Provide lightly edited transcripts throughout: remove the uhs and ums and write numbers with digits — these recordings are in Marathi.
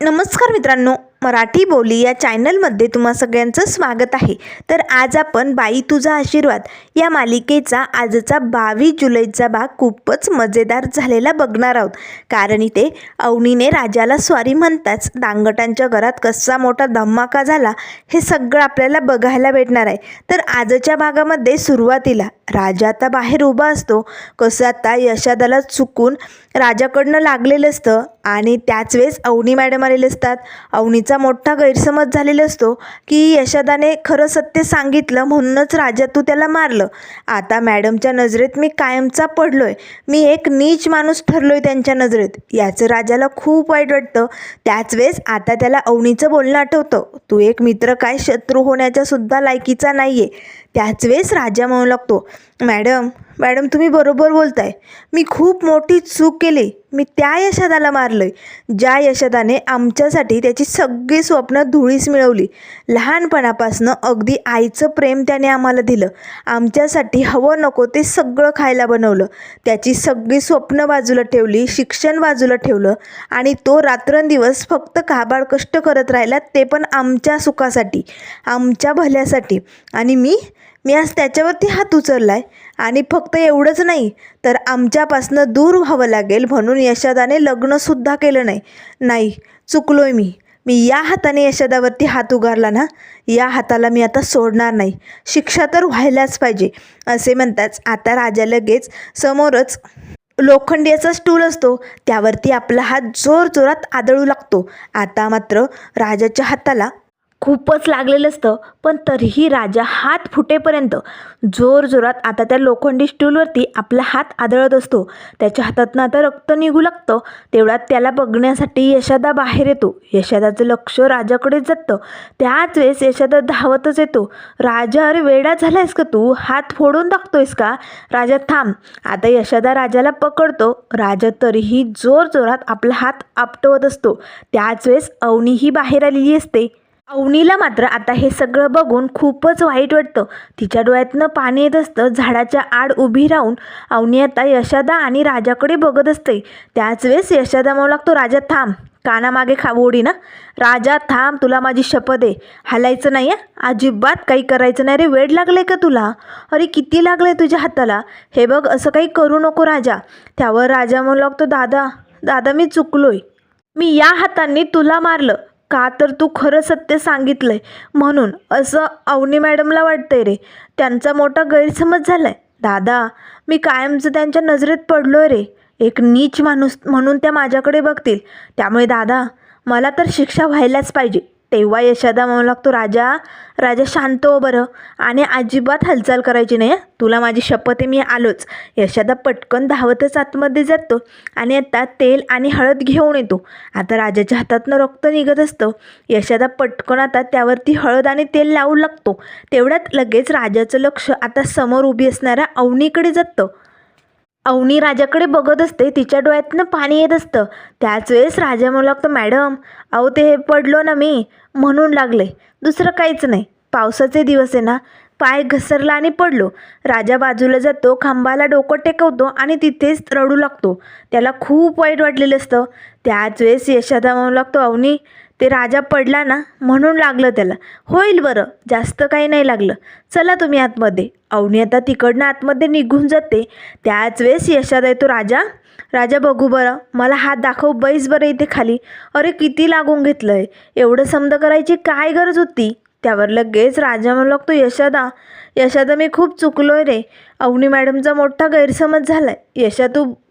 नमस्कार मित्रांनो, मराठी बोली या चॅनलमध्ये तुम्हा सगळ्यांचं स्वागत आहे। तर आज आपण बाई तुझा आशीर्वाद या मालिकेचा आजचा 22 जुलैचा भाग खूपच मजेदार झालेला बघणार आहोत। कारण इथे अवनीने राजाला सॉरी म्हणताच दांगटांच्या घरात कसा मोठा धमाका झाला हे सगळं आपल्याला बघायला भेटणार आहे। तर आजच्या भागामध्ये सुरुवातीला राजा आता बाहेर उभा असतो, कसं आता यशादाला चुकून राजाकडनं लागलेलं असतं आणि त्याच वेळेस अवनी मॅडम आलेले असतात। अवनीचा मोठा गैरसमज झालेला असतो की यशादाने खरं सत्य सांगितलं म्हणूनच राजा तू त्याला मारलं। आता मॅडमच्या नजरेत मी कायमचा पडलोय, मी एक नीच माणूस ठरलोय त्यांच्या नजरेत, याचं राजाला खूप वाईट वाटतं। त्याच वेळेस आता त्याला अवनीचं बोलणं आठवतं, तू एक मित्र काय शत्रू होण्याच्या सुद्धा लायकीचा नाहीये। त्याच वेळेस राजा म्हणू लागतो, मॅडम तुम्ही बरोबर बोलताय, मी खूप मोठी चूक केली, मी त्या यशादाला मारलंय ज्या यशादाने आमच्यासाठी त्याची सगळी स्वप्न धुळीस मिळवली। लहानपणापासनं अगदी आईचं प्रेम त्याने आम्हाला दिलं, आमच्यासाठी हवं नको ते सगळं खायला बनवलं, त्याची सगळी स्वप्न बाजूला ठेवली, शिक्षण बाजूला ठेवलं आणि तो रात्रंदिवस फक्त काबाड कष्ट करत राहिला, ते पण आमच्या सुखासाठी, आमच्या भल्यासाठी। आणि मी आज त्याच्यावरती हात उचललाय आणि फक्त एवढंच नाही तर आमच्यापासनं दूर व्हावं लागेल म्हणून यशादाने लग्नसुद्धा केलं नाही, चुकलोय मी या हाताने यशादावरती हात उगारला ना, या हाताला मी आता सोडणार नाही, शिक्षा तर व्हायलाच पाहिजे असे म्हणताच आता राजा लगेच समोरच लोखंडी असा स्टूल असतो त्यावरती आपला हात जोरात आदळू लागतो। आता मात्र राजाच्या हाताला खूपच लागलेलं असतं, पण तरीही राजा हात फुटेपर्यंत जोरात आता त्या लोखंडी स्टूलवरती आपला हात आदळत असतो। त्याच्या हातातनं आता रक्त निघू लागतं। तेवढ्यात त्याला बघण्यासाठी यशादा बाहेर येतो। यशादाचं लक्ष राजाकडेच जातं। त्याच वेळेस यशादा धावतच येतो, राजा अरे वेडा झालायस का तू, हात फोडून टाकतोयस का, राजा थांब। आता यशादा राजाला पकडतो, राजा तरीही जोरात आपला हात आपटवत असतो। त्याच वेळेस अवनीही बाहेर आलेली असते। अवनीला मात्र आता हे सगळं बघून खूपच वाईट वाटतं, तिच्या डोळ्यातनं पाणी येत असतं। झाडाच्या आड उभी राहून अवनी आता यशादा आणि राजाकडे बघत असते। त्याच वेळेस यशादा म्हणू लागतो, राजा थांब, कानामागे ओढी ना, राजा थांब, तुला माझी शपथ आहे, हालायचं नाही आहे, अजिबात काही करायचं नाही रे, वेड लागलंय का तुला, अरे किती लागलंय तुझ्या हाताला, हे बघ असं काही करू नको राजा। त्यावर राजा म्हणू लागतो, दादा मी चुकलोय, मी या हातांनी तुला मारलं का तर तू खरं सत्य सांगितलंय म्हणून, असं अवनी मॅडमला वाटतंय रे, त्यांचा मोठा गैरसमज झालाय। दादा मी कायमचं त्यांच्या नजरेत पडलोय रे, एक नीच माणूस म्हणून त्या माझ्याकडे बघतील, त्यामुळे दादा मला तर शिक्षा व्हायलाच पाहिजे। तेव्हा यशादा म्हणू लागतो, राजा शांत हो बरं आणि अजिबात हालचाल करायची नाही, तुला माझी शपथ आहे, मी आलोच। यशादा पटकन धावतच आतमध्ये जातो आणि आता तेल आणि हळद घेऊन येतो। आता राजाच्या हातातनं रक्त निघत असतं। यशादा पटकन आता त्यावरती हळद आणि तेल लावू लागतो। तेवढ्यात लगेच राजाचं लक्ष आता समोर उभी असणाऱ्या अवनीकडे जातं। अवनी राजाकडे बघत असते, तिच्या डोळ्यातनं पाणी येत असतं। त्याच वेळेस राजा म्हणू लागतो, मॅडम अहो ते पडलो ना मी म्हणून लागले, दुसरं काहीच नाही, पावसाचे दिवस आहे ना, पाय घसरला आणि पडलो। राजा बाजूला जातो, खांबाला डोकं टेकवतो आणि तिथेच रडू लागतो, त्याला खूप वाईट वाटलेलं असतं। त्याच वेळेस यशादा म्हणू लागतो, अवनी ते राजा पडला ना म्हणून लागलं त्याला, होईल बरं, जास्त काही नाही लागलं, चला तुम्ही आतमध्ये। अवनी आता तिकडनं आतमध्ये निघून जाते। त्याच वेळेस यशादा येतो, राजा बघू बरं, मला हात दाखव, बैस बरं इथे खाली, अरे किती लागून घेतलंय, एवढं समज करायची काय गरज होती। त्यावर लगेच राजा म्हणू लागतो, यशादा मी खूप चुकलोय रे, अवनी मॅडमचा मोठा गैरसमज झालाय,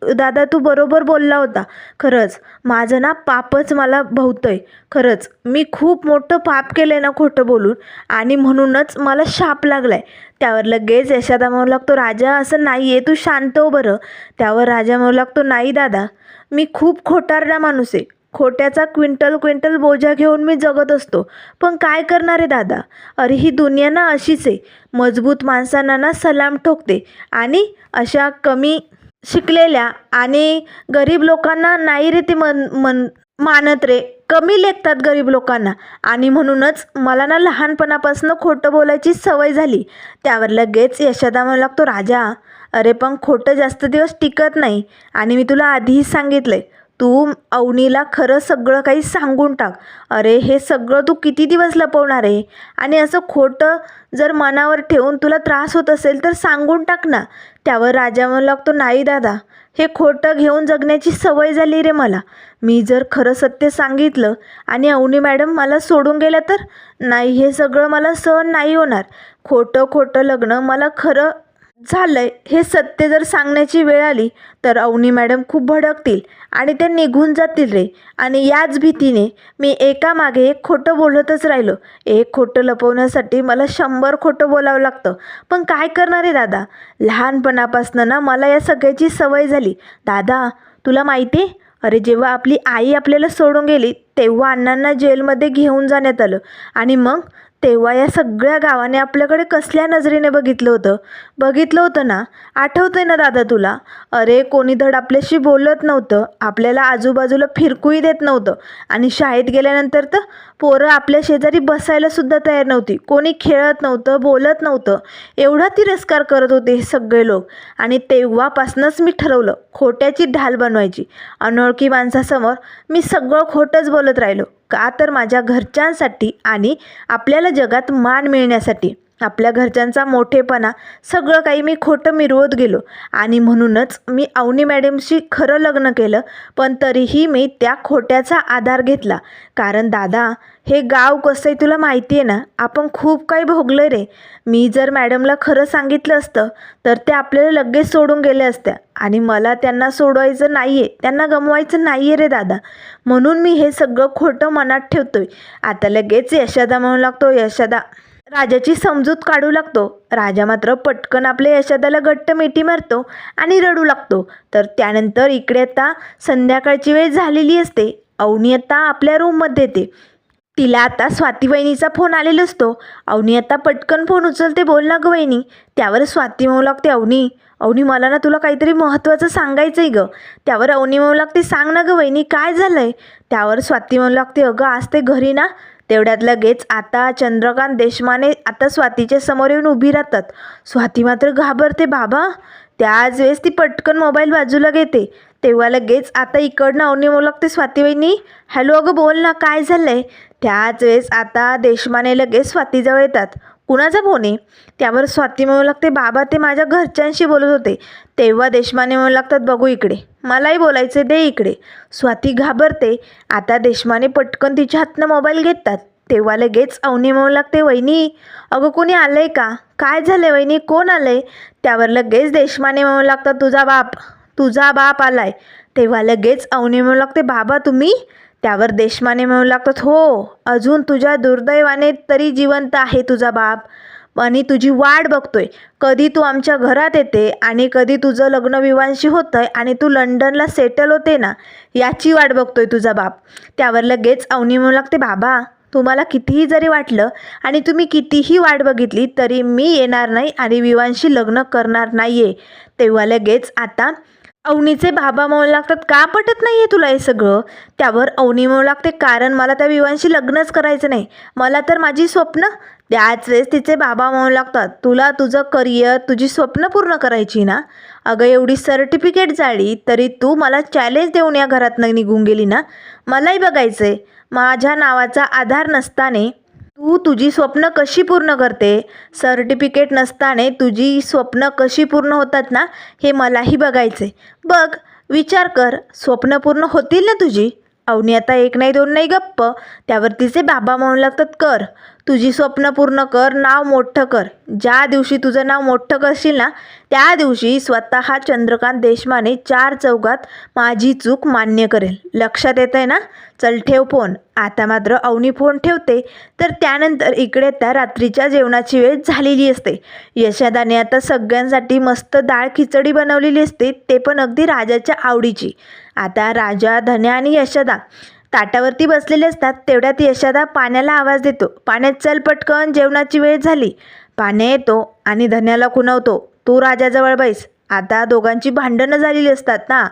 दादा तू बरोबर बोलला होता, खरंच माझं ना पापच मला भोवतंय, खरंच मी खूप मोठं पाप केलंय ना खोटं बोलून आणि म्हणूनच मला शाप लागलाय। त्यावर लगेच यशादा म्हणू लागतो, राजा असं नाही आहे, तू शांत हो बरं। त्यावर राजा म्हणू लागतो, नाही दादा मी खूप खोटारडा माणूस आहे, खोट्याचा क्विंटल बोजा घेऊन मी जगत असतो, पण काय करणार आहे दादा, अरे ही दुनिया ना अशीच आहे, मजबूत माणसांना ना सलाम ठोकते आणि अशा कमी शिकलेल्या आणि गरीब लोकांना नाही रे ते मानत रे, कमी लेखतात गरीब लोकांना, आणि म्हणूनच मला ना लहानपणापासून खोटं बोलायची सवय झाली। त्यावर लगेच यशादा म्हणू लागतो, राजा अरे पण खोटं जास्त दिवस टिकत नाही आणि मी तुला आधीच सांगितलंय, तू अवनीला खरं सगळं काही सांगून टाक. अरे हे सगळं तू किती दिवस लपवणार आहे? आणि असं खोटं जर मनावर ठेवून तुला त्रास होत असेल तर सांगून टाक ना. त्यावर राजा म्हणू लागतो, नाही दादा, हे खोटं घेऊन जगण्याची सवय झाली रे मला. मी जर खरं सत्य सांगितलं आणि अवनी मॅडम मला सोडून गेल्या तर? नाही, हे सगळं मला सहन नाही होणार. खोटं खोटं लग्न मला खरं झालंय हे सत्य जर सांगण्याची वेळ आली तर अवनी मॅडम खूप भडकतील आणि ते निघून जातील रे. आणि याच भीतीने मी एकामागे एक खोटं बोलतच राहिलो. एक खोटं लपवण्यासाठी मला 100 खोटं बोलावं लागतं. पण काय करणार आहे दादा, लहानपणापासून ना मला या सगळ्याची सवय झाली. दादा तुला माहिती आहे, अरे जेव्हा आपली आई आपल्याला सोडून गेली तेव्हा अण्णांना जेलमध्ये घेऊन जाण्यात आलं. आणि मग तेव्हा या सगळ्या गावाने आपल्याकडे कसल्या नजरेने बघितलं होतं ना? आठवतंय ना दादा तुला? अरे कोणी धड आपल्याशी बोलत नव्हतं, आपल्याला आजूबाजूला फिरकूही देत नव्हतं. आणि शाळेत गेल्यानंतर तर पोरं आपल्या शेजारी बसायला सुद्धा तयार नव्हती. कोणी खेळत नव्हतं, बोलत नव्हतं. एवढा तिरस्कार करत होते हे सगळे लोक. आणि तेव्हापासूनच मी ठरवलं खोट्याची ढाल बनवायची. अनोळखी माणसासमोर मी सगळं खोटंच बोलत राहिलो. का तर माझ्या घरच्यांसाठी आणि आपल्याला जगात मान मिळण्यासाठी. आपल्या घरच्यांचा मोठेपणा सगळं काही मी खोटं मिरवत गेलो. आणि म्हणूनच मी अवनी मॅडमशी खरं लग्न केलं. पण तरीही मी त्या खोट्याचा आधार घेतला. कारण दादा हे गाव कसं आहे तुला माहिती आहे ना, आपण खूप काही भोगलं रे. मी जर मॅडमला खरं सांगितलं असतं तर त्या आपल्याला लगेच सोडून गेल्या असत्या. आणि मला त्यांना सोडवायचं नाही आहे, त्यांना गमवायचं नाही आहे रे दादा. म्हणून मी हे सगळं खोटं मनात ठेवतोय. आता लगेच यशोदा म्हणू लागतो, यशोदा राजाची समजूत काढू लागतो. राजा मात्र पटकन आपल्या यशोदाला घट्ट मिठी मारतो आणि रडू लागतो. तर त्यानंतर इकडे आता संध्याकाळची वेळ झालेली असते. अवनी आता आपल्या रूममध्ये येते. तिला आता स्वाती वहिनीचा फोन आलेला असतो. अवनी आता पटकन फोन उचलते, बोल ना गं वहिनी. त्यावर स्वाती म्हणू लागते, अवनी अवनी मला ना तुला काहीतरी महत्त्वाचं सांगायचं आहे गं. त्यावर अवनी म्हणू लागते, सांग ना गं वहिनी, काय झालं आहे? त्यावर स्वाती म्हणू लागते, अगं आज ते घरी ना. तेवढ्यात लगेच आता चंद्रकांत देशमाने आता स्वातीच्या समोर येऊन उभी राहतात. स्वाती मात्र घाबरते बाबा. त्याच वेळेस ती पटकन मोबाईल बाजूला घेते. तेव्हा लगेच आता इकडनं अवनी म्हणू लागते, स्वाती वहिनी हॅलो, अगं बोल ना, काय झालं आहे? त्याच वेळेस आता देशमाने लगेच स्वातीजवळ येतात. कुणाचा फोन आहे? त्यावर स्वाती म्हणू लागते, बाबा ते माझ्या घरच्यांशी बोलत होते. तेव्हा देशमाने म्हणू लागतात, बघू इकडे, मलाही बोलायचे, दे इकडे. स्वाती घाबरते. आता देशमाने पटकन तिच्या हातनं मोबाईल घेतात. तेव्हा लगेच अवनी म्हणू लागते, वहिनी अगं कोणी आलं आहे का? काय झालं आहे वहिनी, कोण आलं आहे? त्यावर लगेच देशमाने म्हणू लागतात, तुझा बाप आलाय. तेव्हा लगेच अवनी म्हणू लागते, बाबा तुम्ही? त्यावर देशमाने म्हणू लागतात, हो, अजून तुझ्या दुर्दैवाने तरी जिवंत आहे तुझा बाप आणि तुझी वाट बघतोय. कधी तू आमच्या घरात येते आणि कधी तुझं लग्न विवाहांशी होतंय आणि तू लंडनला सेटल होते ना, याची वाट बघतोय तुझा बाप. त्यावर लगेच अवनी म्हणू लागते, बाबा तुम्हाला कितीही जरी वाटलं आणि तुम्ही कितीही वाट बघितली तरी मी येणार नाही आणि विवाहांशी लग्न करणार नाही आहे. तेव्हा लगेच आता अवनीचे बाबा म्हणू लागतात, का पटत नाही आहे तुला हे सगळं? त्यावर अवनी म्हणू लागते, कारण मला त्या विवाहांशी लग्नच करायचं नाही, मला तर माझी स्वप्न. त्याच वेळेस तिचे बाबा म्हणू लागतात, तुला तुझं करिअर, तुझी स्वप्न पूर्ण करायची ना? अगं एवढी सर्टिफिकेट झाली तरी तू मला चॅलेंज देऊन या घरातनं निघून गेली ना? मलाही बघायचं आहे, माझ्या नावाचा आधार नसताने तू तुझी स्वप्न कशी पूर्ण करते? सर्टिफिकेट नसताने तुझी स्वप्न कशी पूर्ण होतात ना, हे मलाही बघायचे. बघ, विचार कर, स्वप्न पूर्ण होतील ना तुझी? अवनी आता एक नाही दोन नाही गप्प. त्यावर तिचे बाबा म्हणू लागतात, कर, तुझी स्वप्न पूर्ण कर, नाव मोठं कर. ज्या दिवशी तुझं नाव मोठं करशील ना, त्या दिवशी स्वतः चंद्रकांत देशमाने 4 चौघात माझी चूक मान्य करेल. लक्षात येतं आहे ना? चल ठेव फोन. आता मात्र अवनी फोन ठेवते. तर त्यानंतर इकडे त्या रात्रीच्या जेवणाची वेळ झालेली असते. यशोदाने आता सगळ्यांसाठी मस्त डाळ खिचडी बनवलेली असते, ते पण अगदी राजाच्या आवडीची. आता राजा, धन्या आणि यशोदा ताटावरती बसलेले असतात. तेवढ्यात यशोदा पाण्याला आवाज देतो, पाण्यात चल पटकन, जेवणाची वेळ झाली. पाण्या येतो आणि धन्याला खुणवतो, तू राजाजवळ बैस. आता दोघांची भांडणं झालेली असतात ना,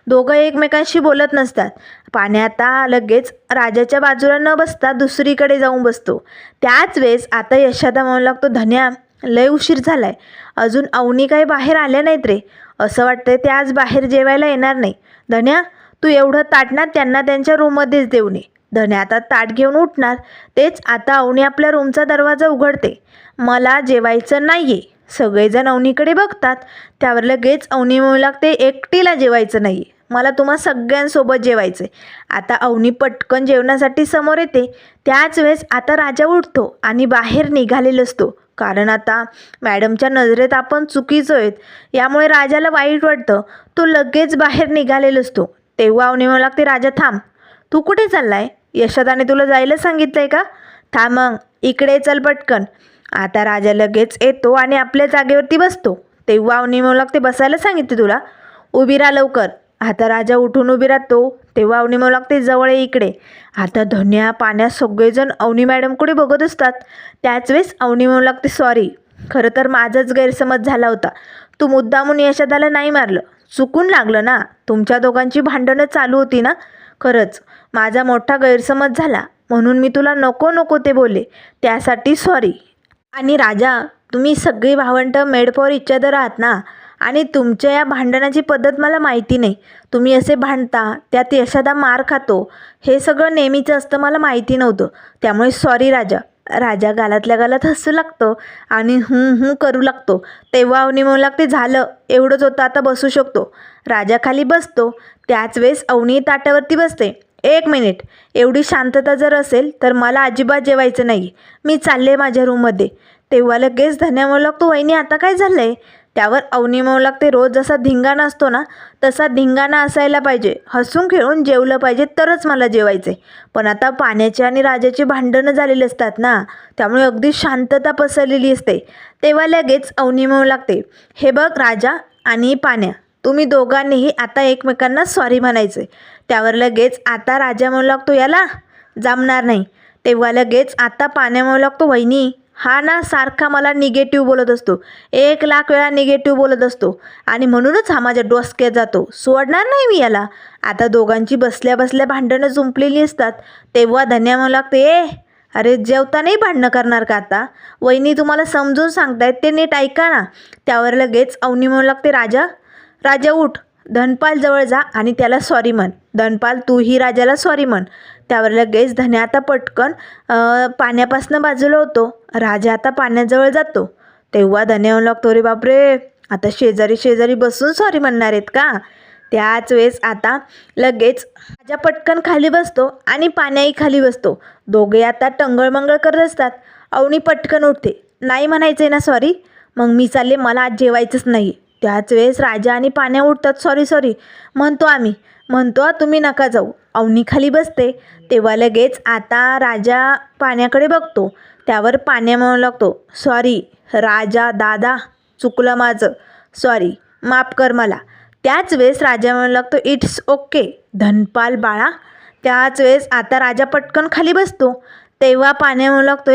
दोघं एकमेकांशी बोलत नसतात. पाण्या आता लगेच राजाच्या बाजूला न बसता दुसरीकडे जाऊन बसतो. त्याच वेळेस आता यशोदा म्हणू लागतो, धन्या लय उशीर झालाय, अजून अवनी काही बाहेर आल्या नाहीत रे, असं वाटतंय ते आज बाहेर जेवायला येणार नाही. धन्या तू एवढं ताट ना त्यांना त्यांच्या रूममध्येच देऊन ये. धन्या आता ताट घेऊन उठणार, तेच आता अवनी आपल्या रूमचा दरवाजा उघडते. मला जेवायचं नाही आहे. सगळेजण अवनीकडे बघतात. त्यावर लगेच अवनी म्हणू लागते, एकटीला जेवायचं नाही आहे, मला तुम्हा सगळ्यांसोबत जेवायचं आहे. आता अवनी पटकन जेवणासाठी समोर येते. त्याच वेळेस आता राजा उठतो आणि बाहेर निघालेला असतो. कारण आता मॅडमच्या नजरेत आपण चुकीचं आहेत, यामुळे राजाला वाईट वाटतं. तो लगेच बाहेर निघालेला असतो. तेव्हा अवनी म्हणू लागते, राजा थांब, तू कुठे चाललाय? यशोदाने तुला जायला सांगितलंय का? थांब मग, इकडे चल पटकन. आता राजा लगेच येतो आणि आपल्या जागेवरती बसतो. तेव्हा अवनी म्हणू लागते, बसायला सांगितले तुला, उभी राहा लवकर. आता राजा उठून उभी राहतो. तेव्हा अवनी म्हणू लागते, जवळ ये इकडे. आता धन्या पाण्यात सगळेजण अवनी मॅडमकडे बघत असतात. त्याच वेळेस अवनी म्हणू लागते, सॉरी, खरं तर माझाच गैरसमज झाला होता. तू मुद्दामून यशोदाला नाही मारलं, चुकून लागलं ना. तुमच्या दोघांची भांडणं चालू होती ना. खरंच माझा मोठा गैरसमज झाला, म्हणून मी तुला नको नको ते बोलले, त्यासाठी सॉरी. आणि राजा, तुम्ही सगळी भावंडं मेड फॉर इच अदर आहात ना. आणि तुमच्या या भांडणाची पद्धत मला माहिती नाही. तुम्ही असे भांडता, त्यात यशोदा मार खातो, हे सगळं नेहमीचं असतं, मला माहिती नव्हतं. त्यामुळे सॉरी राजा. राजा गालातल्या गालात हसू लागतो आणि हूं करू लागतो. तेव्हा अवनी म्हणू लागते, झालं, एवढंच होतं, आता बसू शकतो. राजा खाली बसतो. त्याच वेळेस अवनी ताटावरती बसते. एक मिनिट, एवढी शांतता जर असेल तर मला अजिबात जेवायचं नाही, मी चालले माझ्या रूममध्ये. तेव्हा लगेच धन्या म्हणू लागतो, वहिनी आता काय झालं आहे? त्यावर अवनी म्हणू लागते, रोज जसा धिंगाणा असतो ना, तसा धिंगाणा असायला पाहिजे, हसून खेळून जेवलं पाहिजे, तरच मला जेवायचे. पण आता पाण्याची आणि राजाची भांडणं झालेली असतात ना, त्यामुळे अगदी शांतता पसरलेली असते. तेव्हा लगेच अवनी म्हणू लागते, हे बघ राजा आणि पाण्या, तुम्ही दोघांनीही आता एकमेकांना सॉरी म्हणायचं. त्यावर लगेच आता राजा म्हणू लागतो, याला जमणार नाही. तेव्हा लगेच आता पाण्या म्हणू लागतो, वहिनी, हा ना सारखा मला निगेटिव्ह बोलत असतो, 1,00,000 वेळा निगेटिव्ह बोलत असतो, आणि म्हणूनच हा माझ्या डोसक्यात जातो, सोडणार नाही मी याला. आता दोघांची बसल्या बसल्या भांडणं जुंपलेली असतात. तेव्हा धन्या म्हणू लागते, अरे जेवतानाही भांडणं करणार का आता? वहिनी तुम्हाला समजून सांगतायत, ते नीट ऐका ना. त्यावर लगेच अवनी म्हणू लागते, राजा, राजा उठ, धनपाल जवळ जा आणि त्याला सॉरी म्हण. धनपाल, तूही राजाला सॉरी म्हण. त्यावर लगेच धन्या आता पटकन पाण्यापासून बाजूला होतो. राजा आता पाण्याजवळ जातो. तेव्हा धन्या म्हणू लागतो, रे बापरे, आता शेजारी शेजारी बसून सॉरी म्हणणार आहेत का? त्याच वेळेस आता लगेच राजा पटकन खाली बसतो आणि पाण्याही खाली बसतो. दोघे आता टंगळमंगळ करत असतात. अवनी पटकन उठते, नाही म्हणायचं आहे ना सॉरी, मग मी चालले, मला आज जेवायचंच नाही. त्याच वेळेस राजा आणि पाण्या उठतात, सॉरी सॉरी म्हणतो आम्ही, म्हणतो तुम्ही नका जाऊ. अवनी खाली बसते. तेव्हा लगेच आता राजा पाण्याकडे बघतो. त्यावर पाण्या म्हणू लागतो, सॉरी राजा दादा, चुकलं माझं, सॉरी, माफ कर मला. त्याच वेळेस राजा म्हणू लागतो, इट्स ओके धनपाल बाळा. त्याच वेळेस आता राजा पटकन खाली बसतो. तेव्हा पाण्या म्हणू लागतो,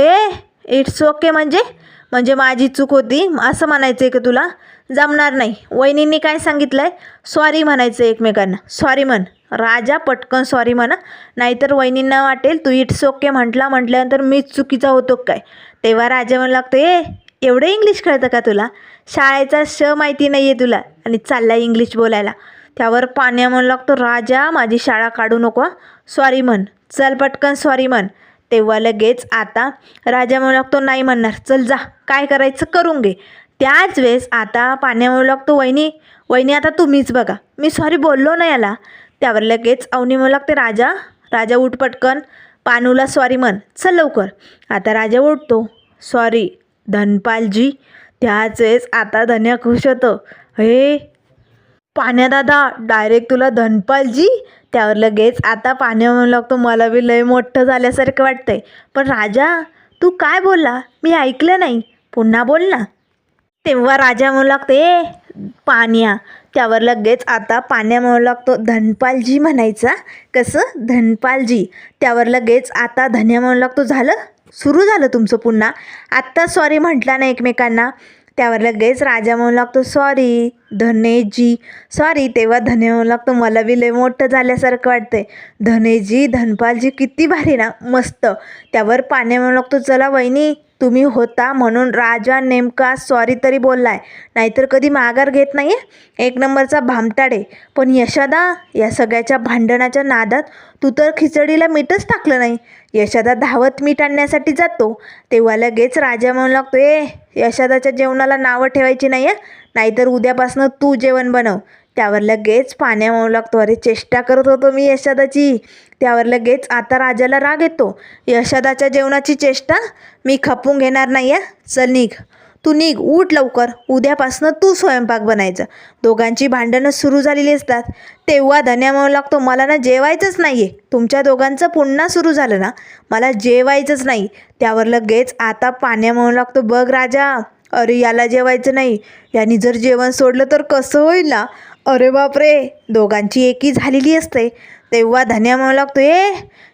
इट्स ओके म्हणजे माझी चूक होती असं म्हणायचं आहे का तुला? जमणार नाही. वहिनींनी काय सांगितलं आहे, सॉरी म्हणायचं एकमेकांना, सॉरी म्हण. राजा पटकन सॉरी म्हणा, नाहीतर वहिनींना वाटेल तू इट्स ओके म्हटल्यानंतर मीच चुकीचा होतो काय. तेव्हा राजा म्हणू लागतो, एवढं इंग्लिश कळतं का तुला? शाळेचा माहिती नाही आहे तुला आणि चालला इंग्लिश बोलायला. त्यावर पाण्या म्हणू लागतो, राजा माझी शाळा काढू नको, सॉरी म्हण, चल पटकन सॉरी म्हण. तेव्हा लगेच आता राजा म्हणू लागतो, नाही म्हणणार, चल जा, काय करायचं करून घे. त्याच वेळेस आता पाण्या म्हणू लागतो, वहिनी आता तुम्हीच बघा, मी सॉरी बोललो ना याला. त्यावर लगेच अवनी म्हणू लागते, राजा उठ पटकन, पानूला सॉरी म्हण, चल लवकर. आता राजा उठतो, सॉरी धनपालजी. त्याच वेळेस आता धन्या खुश होतं, हे पाण्या दादा, डायरेक्ट तुला धनपालजी. त्यावर लगेच आता पाण्या म्हणू लागतो, मला बी लय मोठं झाल्यासारखं वाटतंय, पण राजा तू काय बोलला, मी ऐकलं नाही, पुन्हा बोल ना. तेव्हा राजा म्हणू लागते, पाण्या. त्यावर लगेच आता पाण्या म्हणू लागतो, धनपालजी म्हणायचा, कसं धनपालजी. त्यावर लगेच आता धन्या म्हणू लागतो, झालं, सुरू झालं तुमचं पुन्हा, आत्ता सॉरी म्हटला ना एकमेकांना. त्यावर लगेच राजा म्हणू लागतो, सॉरी धनेजी, सॉरी. तेव्हा धन्या म्हणू लागतो, मला बी लय मोठं झाल्यासारखं वाटतंय, धनेजी धनपालजी किती भारी ना, मस्त. त्यावर पाण्या म्हणू लागतो, चला वहिनी तुम्ही होता म्हणून राजा नेमका सॉरी तरी बोललाय, नाहीतर कधी माघार घेत नाही आहे. एक नंबरचा भामटाडे. पण यशोदा, या सगळ्याच्या भांडणाच्या नादात तू तर खिचडीला मीठच टाकलं नाही. यशोदा धावत मीठ आणण्यासाठी जातो तेव्हा लगेच राजा म्हणू लागतो, यशोदाच्या जेवणाला नावं ठेवायची नाही आहे, नाहीतर उद्यापासनं तू जेवण बनव. त्यावर लगेच पाण्या म्हणू लागतो, अरे चेष्टा करत होतो मी यशोदाची. त्यावर लगेच आता राजाला राग येतो, यशोदाच्या जेवणाची चेष्टा मी खपून घेणार नाही आहे. चल निघ, तू निघ, उठ लवकर, उद्यापासनं तू स्वयंपाक बनायचं. दोघांची भांडणं सुरू झालेली असतात तेव्हा धन्या म्हणू लागतो, मला ना जेवायचंच नाही आहे. तुमच्या दोघांचं पुन्हा सुरू झालं ना, मला जेवायचंच नाही. त्यावर लगेच आता पाण्या म्हणू लागतो, बघ राजा, अरे याला जेवायचं नाही, यांनी जर जेवण सोडलं तर कसं होईल ना. अरे बापरे, दोघांची एकी झालेली असते तेव्हा धन्या म्हणू लागतो,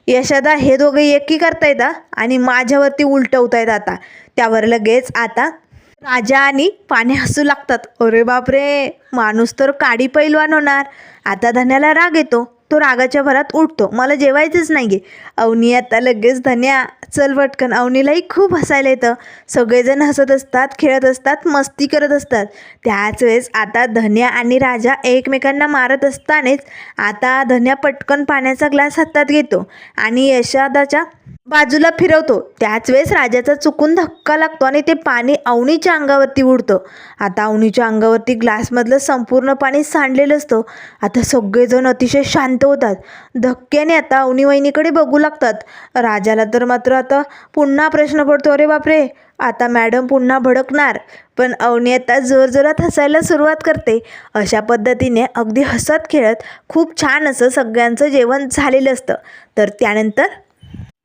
यशोदा, हे दोघे एकी करतायत आणि माझ्यावरती उलटवतायत आता. त्यावर लगेच आता राजा आणि पाण्या हसू लागतात. अरे बापरे, माणूस तर काडी पैलवान होणार. आता धन्याला राग येतो, तो रागाच्या भरात उठतो, मला जेवायचंच नाही आहे. अवनी आता लगेच, धन्या चल पटकन. अवनीलाही खूप हसायला येतं. सगळेजण हसत असतात, खेळत असतात, मस्ती करत असतात. त्याच वेळेस आता धन्या आणि राजा एकमेकांना मारत असतानाच आता धन्या पटकन पाण्याचा ग्लास हातात घेतो आणि यशोदाच्या बाजूला फिरवतो. त्याच वेळेस राजाचा चुकून धक्का लागतो आणि ते पाणी अवनीच्या अंगावरती उडतं. आता अवनीच्या अंगावरती ग्लासमधलं संपूर्ण पाणी सांडलेलं असतं. आता सगळेजण अतिशय शांत होतात. धक्क्याने आता अवनी वहिनीकडे बघू लागतात. राजाला तर मात्र आता पुन्हा प्रश्न पडतो, अरे बापरे, आता मॅडम पुन्हा भडकणार. पण अवनी आता जोरजोरात हसायला सुरुवात करते. अशा पद्धतीने अगदी हसत खेळत खूप छान असं सगळ्यांचं जेवण झालेलं असतं. तर त्यानंतर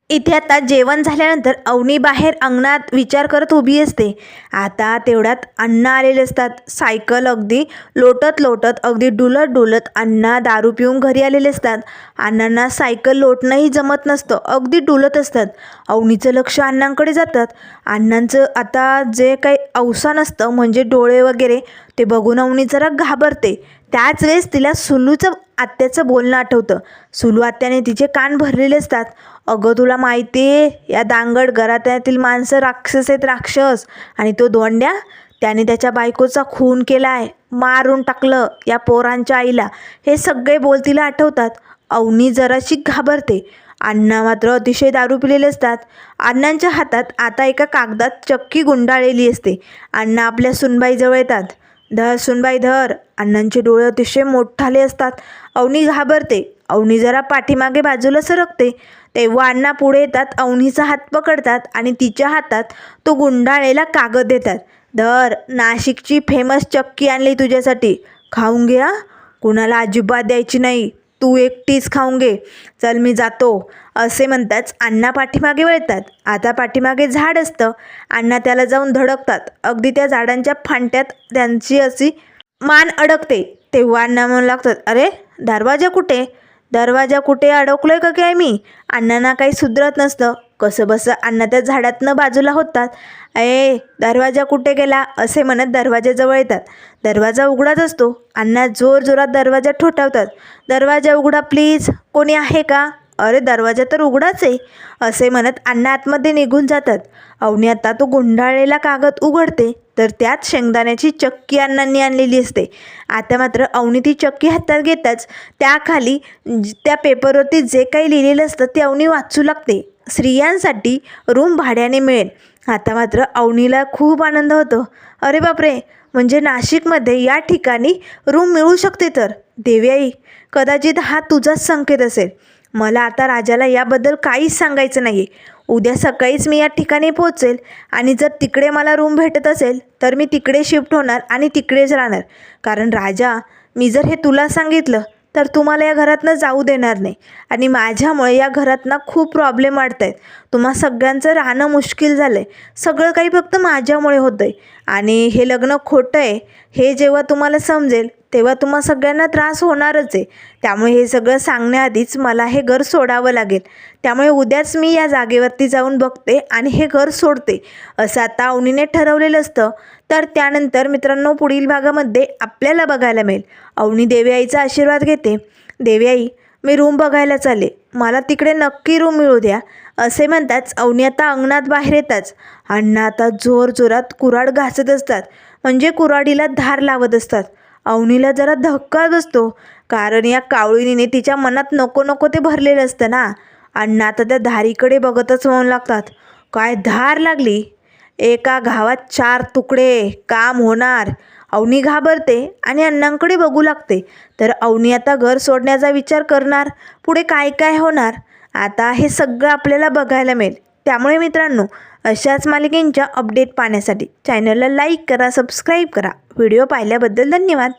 इथे आता जेवण झाल्यानंतर अवनी बाहेर अंगणात विचार करत उभी असते. आता तेवढ्यात अण्णा आलेले असतात. सायकल अगदी लोटत लोटत, अगदी डुलत डुलत अण्णा दारू पिऊन घरी आलेले असतात. अण्णांना सायकल लोटणंही जमत नसतं, अगदी डुलत असतात. अवनीचं लक्ष अण्णांकडे जातात. अण्णांचं आता जे काही अवसान असतं म्हणजे डोळे वगैरे, ते बघून अवनी जरा घाबरते. त्याच वेळेस तिला सुलूचं आत्याचं बोलणं आठवतं. सुलू आत्याने तिचे कान भरलेले असतात. अगं तुला माहिती आहे, या दांगड घराण्यातील माणसं राक्षस आहेत, राक्षस. आणि तो दोंड्या, त्याने त्याच्या बायकोचा खून केला आहे, मारून टाकलं या पोरांच्या आईला. हे सगळे बोल तिला आठवतात. अवनी जराशी घाबरते. अण्णा मात्र अतिशय दारू पिलेले असतात. अण्णांच्या हातात आता एका कागदात चक्की गुंडाळलेली असते. अण्णा आपल्या सुनबाईजवळ येतात. धर सुनबाई धर. अण्णांचे डोळे अतिशय मोठाले असतात. अवनी घाबरते. अवनी जरा पाठीमागे बाजूला सरकते. तेव्हा अण्णा पुढे येतात, अवनीचा हात पकडतात आणि तिच्या हातात तो गुंडाळलेला कागद देतात. धर, नाशिकची फेमस चक्की आणली तुझ्यासाठी, खाऊन घे हा, कुणाला अजिबात द्यायची नाही, तू एकटीच खाऊन घे, चल मी जातो. असे म्हणताच अण्णा पाठीमागे वळतात. आता पाठीमागे झाड असतं. अण्णा त्याला जाऊन धडकतात. अगदी त्या झाडांच्या फांट्यात त्यांची अशी मान अडकते. तेव्हा अण्णा म्हणू लागतात, अरे दरवाजा कुठे, दरवाजा कुठे अडकलोय का काय मी. अण्णांना काही सुधरत नसतं. कसं बसं अण्णा त्या झाडातनं बाजूला होतात. दरवाजा कुठे गेला असे म्हणत दरवाजाजवळ येतात. दरवाजा उघडाच असतो. अण्णा जोर जोरात दरवाजा ठोठावतात. दरवाजा उघडा प्लीज, कोणी आहे का. अरे दरवाजा तर उघडाच आहे असे म्हणत अण्णा आतमध्ये निघून जातात. अवनी आता तो गुंडाळलेला कागद उघडते तर त्यात शेंगदाण्याची चक्की अण्णांनी आणलेली असते. आता मात्र अवनी ती चक्की हातात घेताच त्याखाली त्या पेपरवरती जे काही लिहिलेलं असतं ते अवनी वाचू लागते. स्त्रियांसाठी रूम भाड्याने मिळेल. आता मात्र अवनीला खूप आनंद होतो. अरे बापरे, म्हणजे नाशिकमध्ये या ठिकाणी रूम मिळू शकते. तर देवी, कदाचित हा तुझाच संकेत असेल. मला आता राजाला याबद्दल काहीच सांगायचं नाही आहे. उद्या सकाळीच मी या ठिकाणी पोहोचेल आणि जर तिकडे मला रूम भेटत असेल तर मी तिकडे शिफ्ट होणार आणि तिकडेच राहणार. कारण राजा, मी जर हे तुला सांगितलं तर तुम्हाला या घरातनं जाऊ देणार नाही आणि माझ्यामुळे या घरातनं खूप प्रॉब्लेम वाढत आहेत. तुम्हा सगळ्यांचं राहणं मुश्किल झालं आहे. सगळं काही फक्त माझ्यामुळे होतं आहे आणि हे लग्न खोटं आहे हे जेव्हा तुम्हाला समजेल तेव्हा तुम्हा सगळ्यांना त्रास होणारच आहे. त्यामुळे हे सगळं सांगण्याआधीच मला हे घर सोडावं लागेल. त्यामुळे उद्याच मी या जागेवरती जाऊन बघते आणि हे घर सोडते असं आता अवनीने ठरवलेलं असतं. तर त्यानंतर मित्रांनो पुढील भागामध्ये आपल्याला बघायला मिळेल अवनी देवी आईचा आशीर्वाद घेते. देवी आई, मी रूम बघायला चालले. मला तिकडे नक्की रूम मिळू द्या असे म्हणताच अवनी आता अंगणात बाहेर येताच अण्णा आता जोरजोरात कुऱ्हाड घासत असतात, म्हणजे कुऱ्हाडीला धार लावत असतात. अवनीला जरा धक्का बसतो, कारण या कावळीने तिच्या मनात नको नको ते भरलेलं असतं ना. अण्णा आता त्या धारीकडे बघतच म्हणू लागतात, काय धार लागली, एका घावात 4 तुकडे, काम होणार. अवनी घाबरते आणि अण्णांकडे बघू लागते. तर अवनी आता घर सोडण्याचा विचार करणार. पुढे काय काय होणार आता हे सगळं आपल्याला बघायला मिळेल. त्यामुळे मित्रांनो, अशाच मालिकेंच्या अपडेट पाहण्यासाठी चॅनलला लाईक करा, सबस्क्राईब करा. व्हिडिओ पाहिल्याबद्दल धन्यवाद.